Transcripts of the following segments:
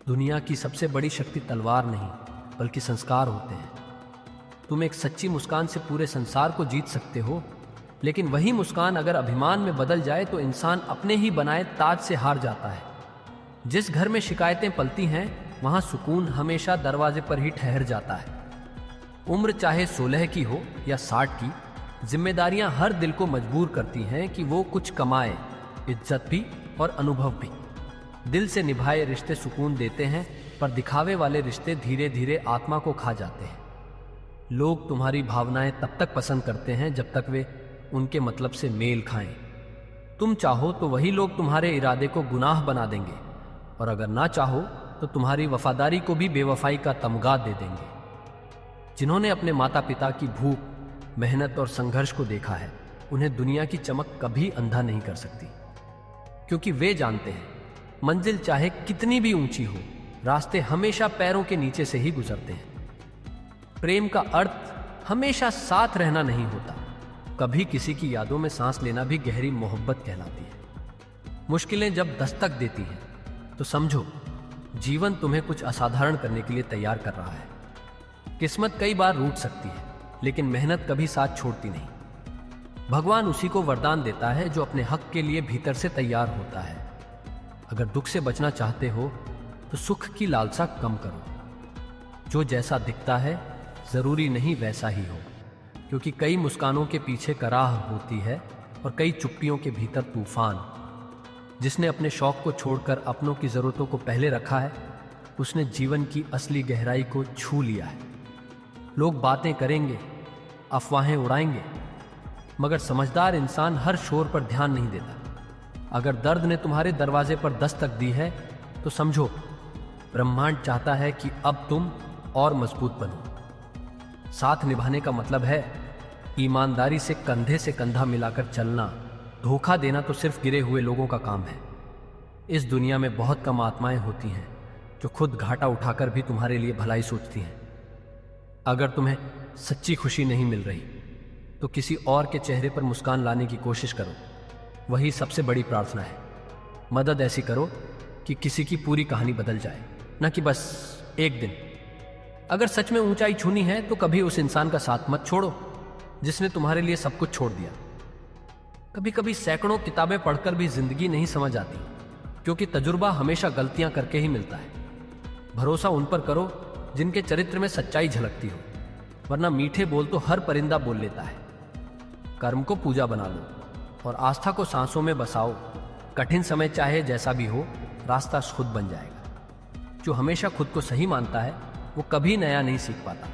दुनिया की सबसे बड़ी शक्ति तलवार नहीं बल्कि संस्कार होते हैं। तुम एक सच्ची मुस्कान से पूरे संसार को जीत सकते हो, लेकिन वही मुस्कान अगर अभिमान में बदल जाए तो इंसान अपने ही बनाए ताज से हार जाता है। जिस घर में शिकायतें पलती हैं वहां सुकून हमेशा दरवाजे पर ही ठहर जाता है। उम्र चाहे 16 की हो या 60 की, जिम्मेदारियां हर दिल को मजबूर करती हैं कि वो कुछ कमाए, इज्जत भी और अनुभव भी। दिल से निभाए रिश्ते सुकून देते हैं, पर दिखावे वाले रिश्ते धीरे धीरे आत्मा को खा जाते हैं। लोग तुम्हारी भावनाएं तब तक पसंद करते हैं जब तक वे उनके मतलब से मेल खाएं। तुम चाहो तो वही लोग तुम्हारे इरादे को गुनाह बना देंगे, और अगर ना चाहो तो तुम्हारी वफादारी को भी बेवफाई का तमगा दे देंगे। जिन्होंने अपने माता पिता की भूख, मेहनत और संघर्ष को देखा है, उन्हें दुनिया की चमक कभी अंधा नहीं कर सकती, क्योंकि वे जानते हैं मंजिल चाहे कितनी भी ऊंची हो, रास्ते हमेशा पैरों के नीचे से ही गुजरते हैं। प्रेम का अर्थ हमेशा साथ रहना नहीं होता, कभी किसी की यादों में सांस लेना भी गहरी मोहब्बत कहलाती है। मुश्किलें जब दस्तक देती हैं तो समझो जीवन तुम्हें कुछ असाधारण करने के लिए तैयार कर रहा है। किस्मत कई बार रूठ सकती है, लेकिन मेहनत कभी साथ छोड़ती नहीं। भगवान उसी को वरदान देता है जो अपने हक के लिए भीतर से तैयार होता है। अगर दुख से बचना चाहते हो तो सुख की लालसा कम करो। जो जैसा दिखता है जरूरी नहीं वैसा ही हो, क्योंकि कई मुस्कानों के पीछे कराह होती है और कई चुप्पियों के भीतर तूफान। जिसने अपने शौक को छोड़कर अपनों की जरूरतों को पहले रखा है, उसने जीवन की असली गहराई को छू लिया है। लोग बातें करेंगे, अफवाहें उड़ाएंगे, मगर समझदार इंसान हर शोर पर ध्यान नहीं देता। अगर दर्द ने तुम्हारे दरवाजे पर दस्तक दी है तो समझो ब्रह्मांड चाहता है कि अब तुम और मजबूत बनो। साथ निभाने का मतलब है ईमानदारी से कंधे से कंधा मिलाकर चलना। धोखा देना तो सिर्फ गिरे हुए लोगों का काम है। इस दुनिया में बहुत कम आत्माएं होती हैं जो खुद घाटा उठाकर भी तुम्हारे लिए भलाई सोचती हैं। अगर तुम्हें सच्ची खुशी नहीं मिल रही तो किसी और के चेहरे पर मुस्कान लाने की कोशिश करो, वही सबसे बड़ी प्रार्थना है। मदद ऐसी करो कि किसी की पूरी कहानी बदल जाए, न कि बस एक दिन। अगर सच में ऊंचाई छूनी है तो कभी उस इंसान का साथ मत छोड़ो जिसने तुम्हारे लिए सब कुछ छोड़ दिया। कभी कभी सैकड़ों किताबें पढ़कर भी जिंदगी नहीं समझ आती, क्योंकि तजुर्बा हमेशा गलतियां करके ही मिलता है। भरोसा उन पर करो जिनके चरित्र में सच्चाई झलकती हो, वरना मीठे बोल तो हर परिंदा बोल लेता है। कर्म को पूजा बना लो और आस्था को सांसों में बसाओ। कठिन समय चाहे जैसा भी हो, रास्ता खुद बन जाएगा। जो हमेशा खुद को सही मानता है वो कभी नया नहीं सीख पाता।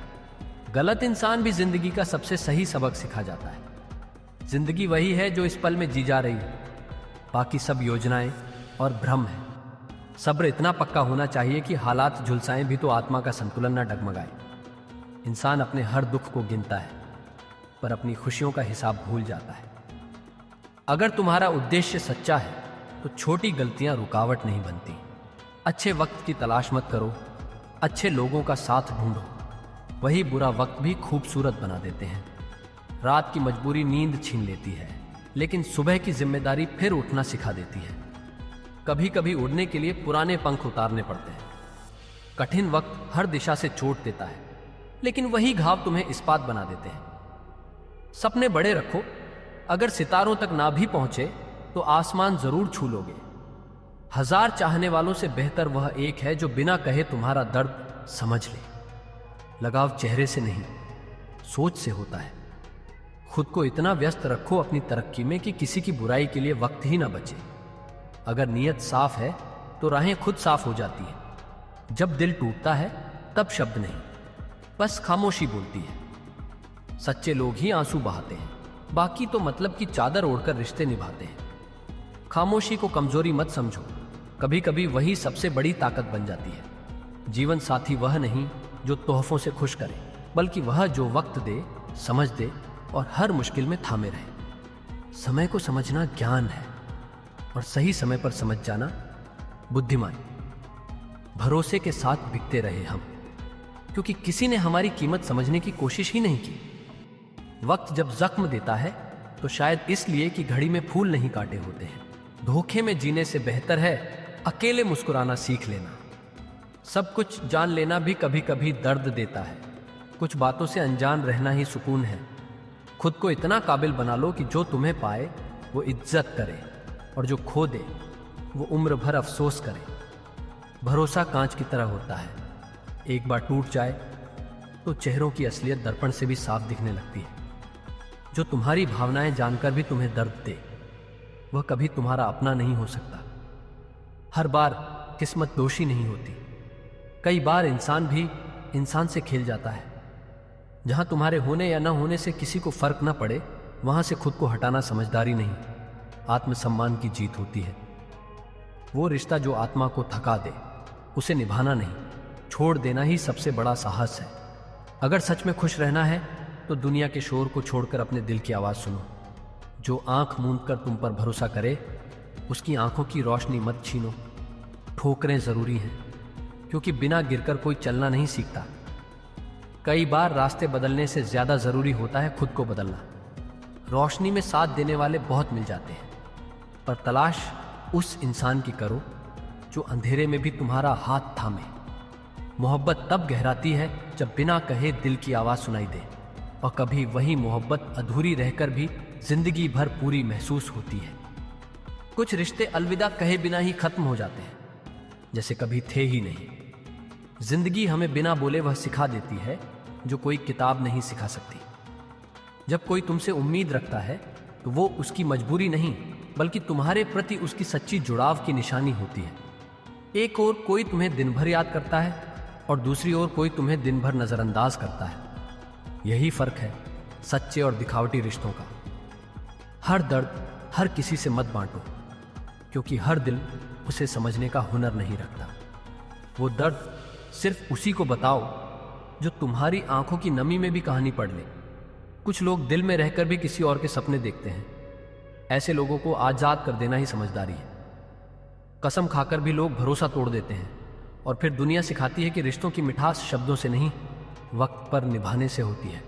गलत इंसान भी जिंदगी का सबसे सही सबक सिखा जाता है। जिंदगी वही है जो इस पल में जी जा रही है, बाकी सब योजनाएं और भ्रम है। सब्र इतना पक्का होना चाहिए कि हालात झुलसाएं भी तो आत्मा का संतुलन न डगमगाए। इंसान अपने हर दुख को गिनता है, पर अपनी खुशियों का हिसाब भूल जाता है। अगर तुम्हारा उद्देश्य सच्चा है तो छोटी गलतियां रुकावट नहीं बनती। अच्छे वक्त की तलाश मत करो, अच्छे लोगों का साथ ढूंढो। वही बुरा वक्त भी खूबसूरत बना देते हैं। रात की मजबूरी नींद छीन लेती है, लेकिन सुबह की जिम्मेदारी फिर उठना सिखा देती है। कभी कभी उड़ने के लिए पुराने पंख उतारने पड़ते हैं। कठिन वक्त हर दिशा से चोट देता है, लेकिन वही घाव तुम्हें इस्पात बना देते हैं। सपने बड़े रखो, अगर सितारों तक ना भी पहुंचे तो आसमान जरूर छू लोगे। 1000 चाहने वालों से बेहतर वह एक है जो बिना कहे तुम्हारा दर्द समझ ले। लगाव चेहरे से नहीं, सोच से होता है। खुद को इतना व्यस्त रखो अपनी तरक्की में कि किसी की बुराई के लिए वक्त ही ना बचे। अगर नीयत साफ है तो राहें खुद साफ हो जाती हैं। जब दिल टूटता है तब शब्द नहीं, बस खामोशी बोलती है। सच्चे लोग ही आंसू बहाते हैं, बाकी तो मतलब की चादर ओढ़कर रिश्ते निभाते हैं। खामोशी को कमजोरी मत समझो, कभी कभी वही सबसे बड़ी ताकत बन जाती है। जीवन साथी वह नहीं जो तोहफों से खुश करे, बल्कि वह जो वक्त दे, समझ दे और हर मुश्किल में थामे रहे। समय को समझना ज्ञान है और सही समय पर समझ जाना बुद्धिमानी। भरोसे के साथ बिकते रहे हम, क्योंकि किसी ने हमारी कीमत समझने की कोशिश ही नहीं की। वक्त जब जख्म देता है तो शायद इसलिए कि घड़ी में फूल नहीं काटे होते हैं। धोखे में जीने से बेहतर है अकेले मुस्कुराना सीख लेना। सब कुछ जान लेना भी कभी कभी दर्द देता है। कुछ बातों से अनजान रहना ही सुकून है। खुद को इतना काबिल बना लो कि जो तुम्हें पाए वो इज्जत करे, और जो खो दे वो उम्र भर अफसोस करे। भरोसा कांच की तरह होता है, एक बार टूट जाए तो चेहरों की असलियत दर्पण से भी साफ दिखने लगती है। जो तुम्हारी भावनाएं जानकर भी तुम्हें दर्द दे, वह कभी तुम्हारा अपना नहीं हो सकता। हर बार किस्मत दोषी नहीं होती। कई बार इंसान भी इंसान से खेल जाता है। जहां तुम्हारे होने या न होने से किसी को फर्क न पड़े, वहां से खुद को हटाना समझदारी नहीं, आत्मसम्मान की जीत होती है। वो रिश्ता जो आत्मा को थका दे, उसे निभाना नहीं, छोड़ देना ही सबसे बड़ा साहस है। अगर सच में खुश रहना है तो दुनिया के शोर को छोड़कर अपने दिल की आवाज सुनो। जो आंख मूंद कर तुम पर भरोसा करे, उसकी आंखों की रोशनी मत छीनो। ठोकरें जरूरी हैं, क्योंकि बिना गिरकर कोई चलना नहीं सीखता। कई बार रास्ते बदलने से ज्यादा जरूरी होता है खुद को बदलना। रोशनी में साथ देने वाले बहुत मिल जाते हैं, पर तलाश उस इंसान की करो जो अंधेरे में भी तुम्हारा हाथ थामे। मोहब्बत तब गहराती है जब बिना कहे दिल की आवाज सुनाई दे, और कभी वही मोहब्बत अधूरी रहकर भी जिंदगी भर पूरी महसूस होती है। कुछ रिश्ते अलविदा कहे बिना ही खत्म हो जाते हैं, जैसे कभी थे ही नहीं। जिंदगी हमें बिना बोले वह सिखा देती है जो कोई किताब नहीं सिखा सकती। जब कोई तुमसे उम्मीद रखता है तो वो उसकी मजबूरी नहीं, बल्कि तुम्हारे प्रति उसकी सच्ची जुड़ाव की निशानी होती है। एक ओर कोई तुम्हें दिन भर याद करता है, और दूसरी ओर कोई तुम्हें दिन भर नजरअंदाज करता है। यही फर्क है सच्चे और दिखावटी रिश्तों का। हर दर्द हर किसी से मत बांटो, क्योंकि हर दिल उसे समझने का हुनर नहीं रखता। वो दर्द सिर्फ उसी को बताओ जो तुम्हारी आंखों की नमी में भी कहानी पढ़ ले। कुछ लोग दिल में रहकर भी किसी और के सपने देखते हैं। ऐसे लोगों को आजाद कर देना ही समझदारी है। कसम खाकर भी लोग भरोसा तोड़ देते हैं, और फिर दुनिया सिखाती है कि रिश्तों की मिठास शब्दों से नहीं, वक्त पर निभाने से होती है।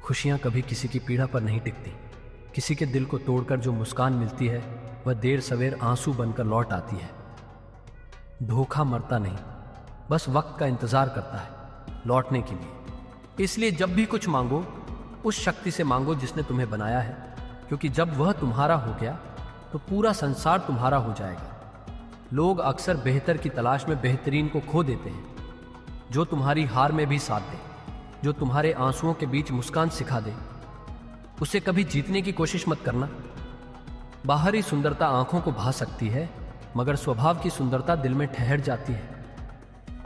खुशियां कभी किसी की पीड़ा पर नहीं टिकती। किसी के दिल को तोड़कर जो मुस्कान मिलती है, वह देर सवेर आंसू बनकर लौट आती है। धोखा मरता नहीं, बस वक्त का इंतजार करता है लौटने के लिए। इसलिए जब भी कुछ मांगो, उस शक्ति से मांगो जिसने तुम्हें बनाया है, क्योंकि जब वह तुम्हारा हो गया तो पूरा संसार तुम्हारा हो जाएगा। लोग अक्सर बेहतर की तलाश में बेहतरीन को खो देते हैं। जो तुम्हारी हार में भी साथ दे, जो तुम्हारे आंसुओं के बीच मुस्कान सिखा दे, उसे कभी जीतने की कोशिश मत करना। बाहरी सुंदरता आंखों को भा सकती है, मगर स्वभाव की सुंदरता दिल में ठहर जाती है।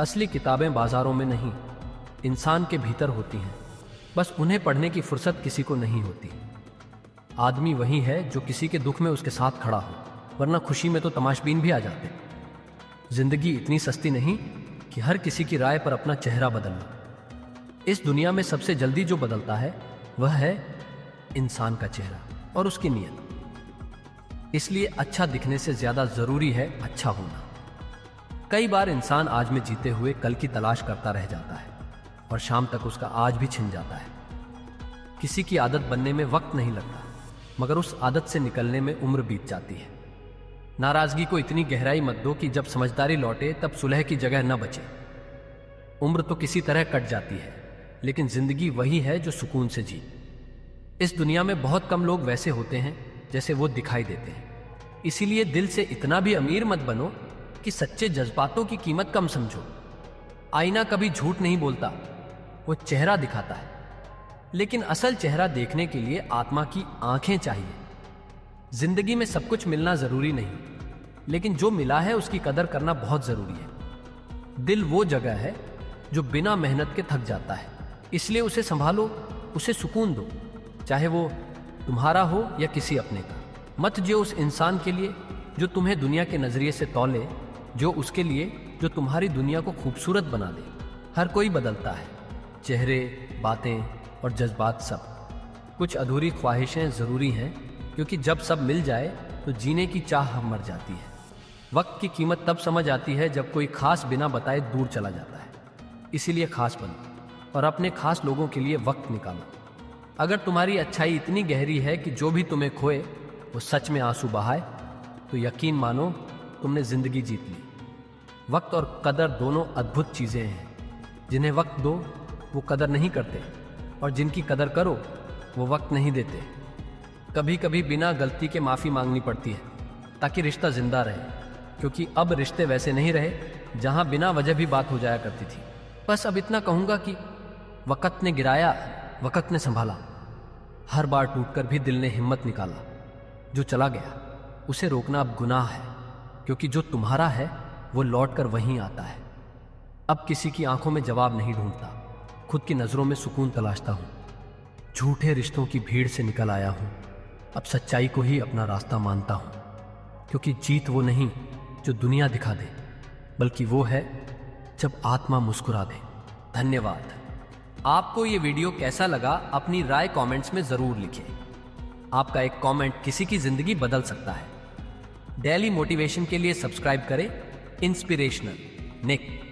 असली किताबें बाजारों में नहीं, इंसान के भीतर होती हैं। बस उन्हें पढ़ने की फुर्सत किसी को नहीं होती। आदमी वही है जो किसी के दुख में उसके साथ खड़ा हो, वरना खुशी में तो तमाशबीन भी आ जाते। जिंदगी इतनी सस्ती नहीं कि हर किसी की राय पर अपना चेहरा बदलना। इस दुनिया में सबसे जल्दी जो बदलता है वह है इंसान का चेहरा और उसकी नीयत। इसलिए अच्छा दिखने से ज्यादा जरूरी है अच्छा होना। कई बार इंसान आज में जीते हुए कल की तलाश करता रह जाता है, और शाम तक उसका आज भी छिन जाता है। किसी की आदत बनने में वक्त नहीं लगता, मगर उस आदत से निकलने में उम्र बीत जाती है। नाराजगी को इतनी गहराई मत दो कि जब समझदारी लौटे तब सुलह की जगह न बचे। उम्र तो किसी तरह कट जाती है, लेकिन जिंदगी वही है जो सुकून से जी। इस दुनिया में बहुत कम लोग वैसे होते हैं जैसे वो दिखाई देते हैं। इसीलिए दिल से इतना भी अमीर मत बनो कि सच्चे जज्बातों की कीमत कम समझो। आईना कभी झूठ नहीं बोलता, वो चेहरा दिखाता है, लेकिन असल चेहरा देखने के लिए आत्मा की आंखें चाहिए। जिंदगी में सब कुछ मिलना जरूरी नहीं, लेकिन जो मिला है उसकी कदर करना बहुत जरूरी है। दिल वो जगह है जो बिना मेहनत के थक जाता है, इसलिए उसे संभालो, उसे सुकून दो, चाहे वो तुम्हारा हो या किसी अपने का। मत जियो उस इंसान के लिए जो तुम्हें दुनिया के नजरिए से तौले, जो उसके लिए जो तुम्हारी दुनिया को खूबसूरत बना दे। हर कोई बदलता है, चेहरे, बातें और जज्बात सब। कुछ अधूरी ख्वाहिशें जरूरी हैं, क्योंकि जब सब मिल जाए तो जीने की चाह मर जाती है। वक्त की कीमत तब समझ आती है जब कोई खास बिना बताए दूर चला जाता है। इसीलिए खास बनो और अपने खास लोगों के लिए वक्त निकालो। अगर तुम्हारी अच्छाई इतनी गहरी है कि जो भी तुम्हें खोए वो सच में आंसू बहाए, तो यकीन मानो तुमने जिंदगी जीत ली। वक्त और कदर दोनों अद्भुत चीजें हैं। जिन्हें वक्त दो वो कदर नहीं करते, और जिनकी कदर करो वो वक्त नहीं देते। कभी कभी बिना गलती के माफी मांगनी पड़ती है ताकि रिश्ता जिंदा रहे, क्योंकि अब रिश्ते वैसे नहीं रहे जहां बिना वजह भी बात हो जाया करती थी। बस अब इतना कहूंगा कि वक्त ने गिराया, वक्त ने संभाला। हर बार टूटकर भी दिल ने हिम्मत निकाला। जो चला गया उसे रोकना अब गुनाह है, क्योंकि जो तुम्हारा है वो लौट कर वहीं आता है। अब किसी की आंखों में जवाब नहीं ढूंढता, खुद की नजरों में सुकून तलाशता हूं। झूठे रिश्तों की भीड़ से निकल आया हूं। अब सच्चाई को ही अपना रास्ता मानता हूं, क्योंकि जीत वो नहीं जो दुनिया दिखा दे, बल्कि वो है जब आत्मा मुस्कुरा दे। धन्यवाद। आपको ये वीडियो कैसा लगा अपनी राय कमेंट्स में जरूर लिखें। आपका एक कमेंट किसी की जिंदगी बदल सकता है। डेली मोटिवेशन के लिए सब्सक्राइब करें इंस्पिरेशनल निक।